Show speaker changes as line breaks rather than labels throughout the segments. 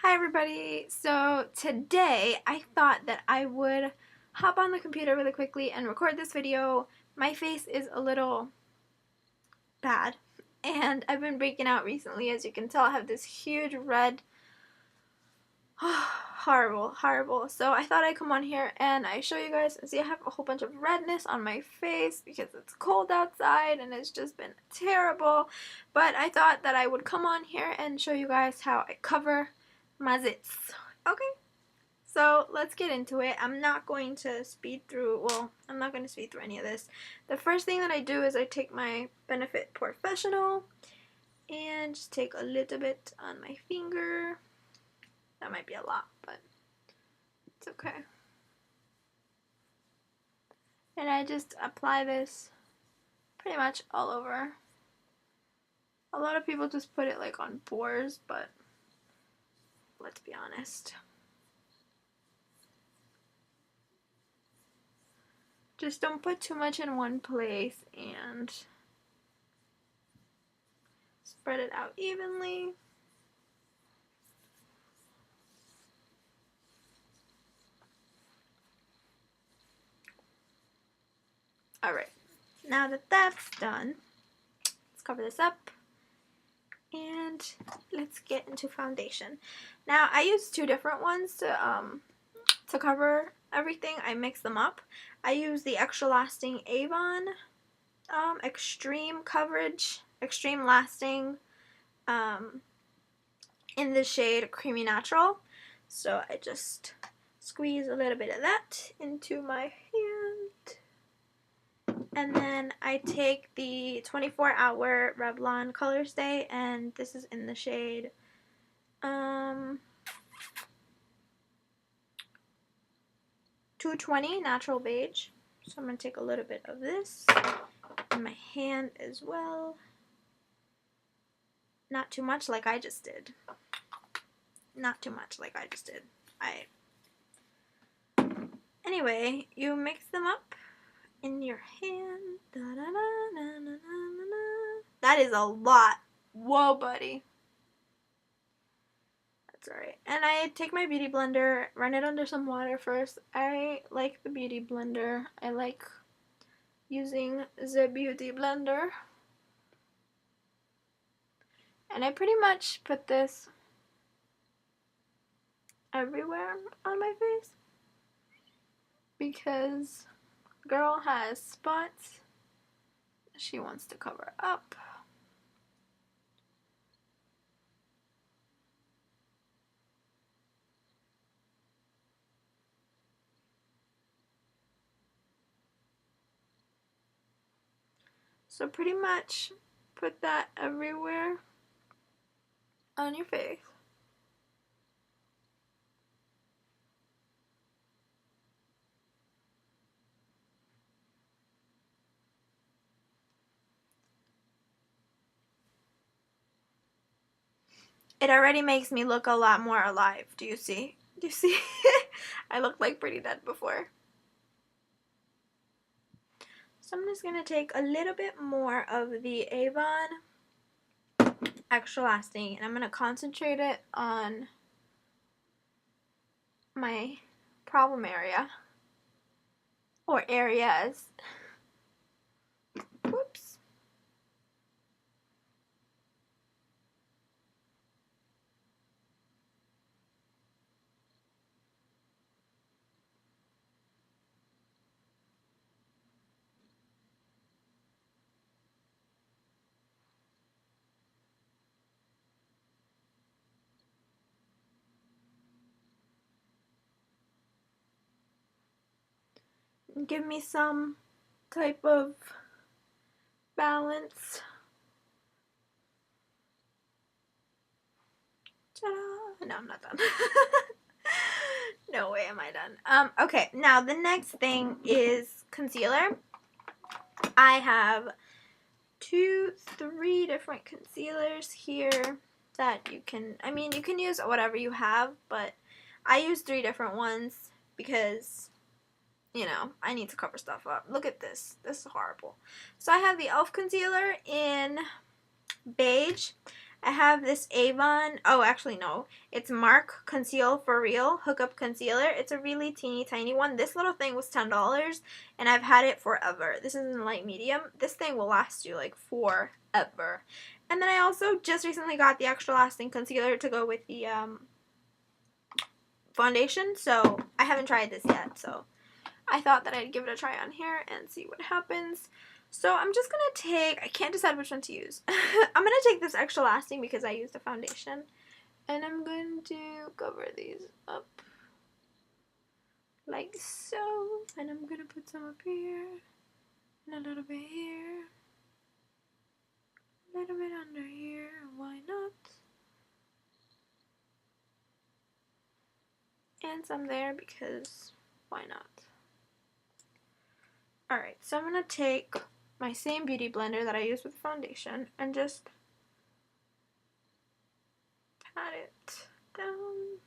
Hi everybody! So today I thought that I would hop on the computer really quickly and record this video. My face is a little bad and I've been breaking out recently. As you can tell, I have this huge red horrible. So I thought I'd come on here and I show you guys. See, I have a whole bunch of redness on my face because it's cold outside and it's just been terrible. But I thought that I would come on here and show you guys how I cover my zits. Okay, so let's get into it. I'm not going to speed through, I'm not going to speed through any of this. The first thing that I do is I take my Benefit Professional and just take a little bit on my finger. That might be a lot, but it's okay. And I just apply this pretty much all over. A lot of people just put it like on pores, but let's be honest. Just don't put too much in one place and spread it out evenly. Alright, now that that's done, let's cover this up and let's get into foundation. Now I use two different ones to cover everything. I mix them up. I use the Extra Lasting Avon Extreme Coverage, Extreme Lasting in the shade Creamy Natural. So I just squeeze a little bit of that into my hand. And then I take the 24-hour Revlon Color Stay, and this is in the shade 220 Natural Beige. So I'm going to take a little bit of this in my hand as well. Not too much like I just did. Not too much like I just did. Anyway, you mix them up in your hand. Da, da, da, na, na, na, na. That is a lot. Whoa, buddy. That's alright. And I take my beauty blender, run it under some water first. I like the beauty blender. I like using the beauty blender. And I pretty much put this everywhere on my face because girl has spots she wants to cover up. So pretty much put that everywhere on your face. It already makes me look a lot more alive. Do you see? Do you see? I looked like pretty dead before. So I'm just going to take a little bit more of the Avon Extra Lasting and I'm going to concentrate it on my problem area or areas. Whoops. Give me some type of balance. Ta-da! No, I'm not done. No way am I done. Okay, now the next thing is concealer. I have 3 different concealers here that you can, you can use whatever you have, but I use 3 different ones because, you know, I need to cover stuff up. Look at this. This is horrible. So I have the e.l.f. concealer in beige. I have this Avon, oh actually no, it's Mark Conceal For Real Hookup Concealer. It's a really teeny tiny one. This little thing was $10 and I've had it forever. This is in light medium. This thing will last you like forever. And then I also just recently got the extra lasting concealer to go with the foundation, so I haven't tried this yet, so I thought that I'd give it a try on here and see what happens. So I'm just going to take, I can't decide which one to use. I'm going to take this extra lasting because I used the foundation. And I'm going to cover these up like so. And I'm going to put some up here and a little bit here. A little bit under here. Why not? And some there because why not? Alright, so I'm going to take my same beauty blender that I used with the foundation and just pat it down.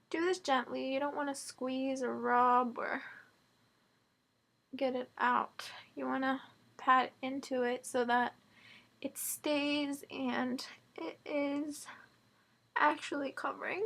Do this gently. You don't want to squeeze or rub or get it out. You want to pat into it so that it stays and it is actually covering.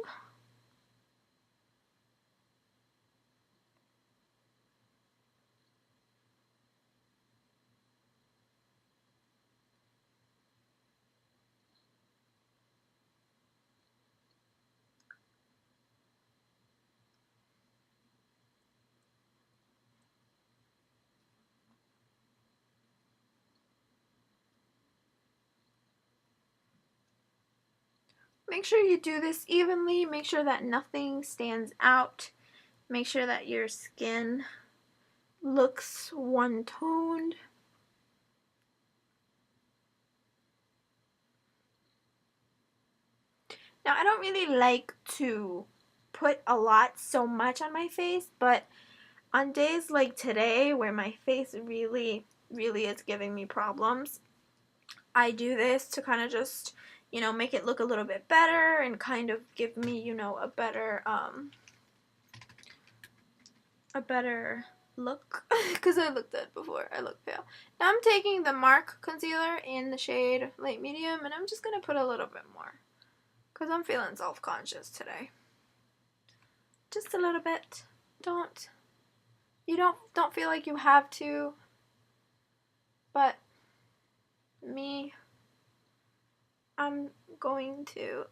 Make sure you do this evenly. Make sure that nothing stands out. Make sure that your skin looks one-toned. Now, I don't really like to put a lot so much on my face, but on days like today where my face really is giving me problems, I do this to kind of just, you know, make it look a little bit better and kind of give me, you know, a better look because I looked at it before. I look pale. Now I'm taking the Mark concealer in the shade light medium and I'm just going to put a little bit more because I'm feeling self-conscious today. Just a little bit. Don't feel like you have to, but me, I'm going to.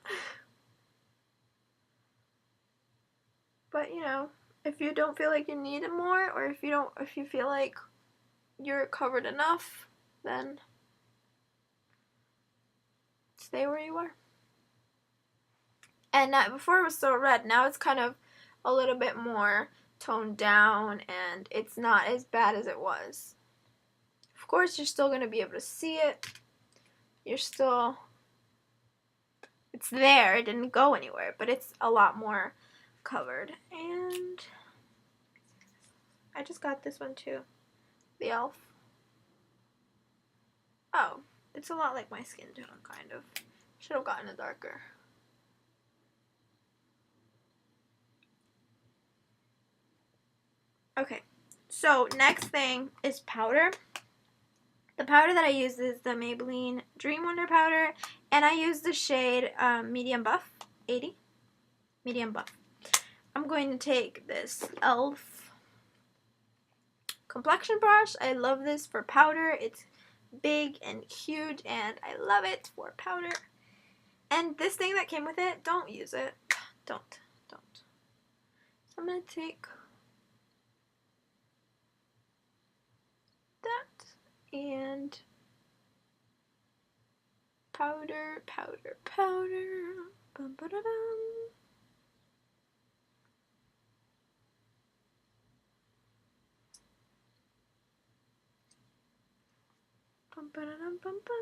But you know, if you don't feel like you need it more, or if you feel like you're covered enough, then stay where you are. And before it was so red, now it's kind of a little bit more toned down and it's not as bad as it was. Of course, you're still going to be able to see it. It's there, it didn't go anywhere, but it's a lot more covered. And I just got this one too, the e.l.f. Oh, it's a lot like my skin tone, kind of. Should have gotten it darker. Okay, so next thing is powder. The powder that I use is the Maybelline Dream Wonder powder, and I use the shade Medium Buff 80. Medium Buff. I'm going to take this e.l.f. complexion brush. I love this for powder. It's big and huge, and I love it for powder. And this thing that came with it, don't use it. Don't. So I'm going to take that and powder. Bum, ba, da, dum. Bum, ba, da, dum, bum, bum.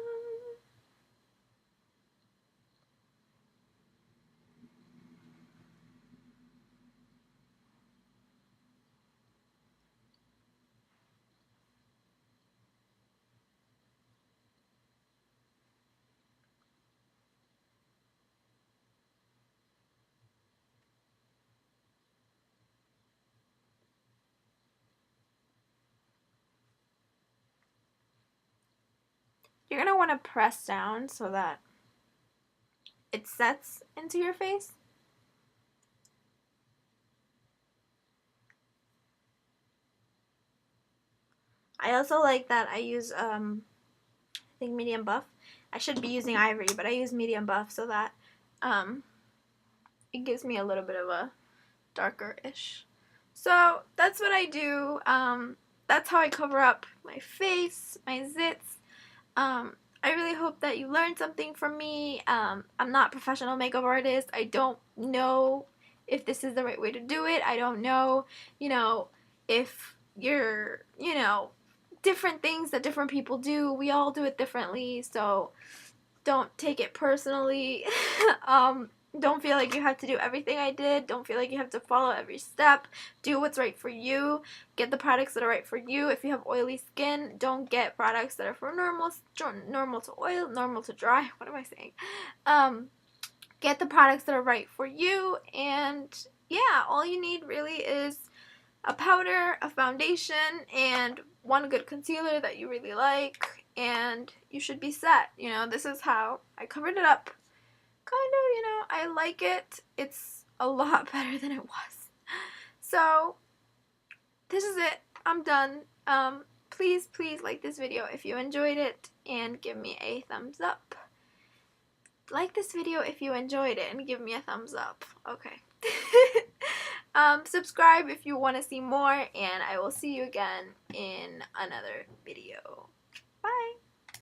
you're going to want to press down so that it sets into your face. I also like that I use, I think medium buff. I should be using ivory, but I use medium buff so that it gives me a little bit of a darker-ish. So that's what I do. That's how I cover up my face, my zits. I really hope that you learned something from me. I'm not a professional makeup artist. I don't know if this is the right way to do it. I don't know, if you're, different things that different people do. We all do it differently, so don't take it personally. Don't feel like you have to do everything I did. Don't feel like you have to follow every step. Do what's right for you. Get the products that are right for you. If you have oily skin, don't get products that are for normal to oil, normal to dry. What am I saying? Get the products that are right for you. And yeah, all you need really is a powder, a foundation, and one good concealer that you really like, and you should be set. This is how I covered it up. Kind of, I like it. It's a lot better than it was. So, this is it. I'm done. Please like this video if you enjoyed it, and give me a thumbs up. Like this video if you enjoyed it, and give me a thumbs up. Okay. Subscribe if you want to see more, and I will see you again in another video.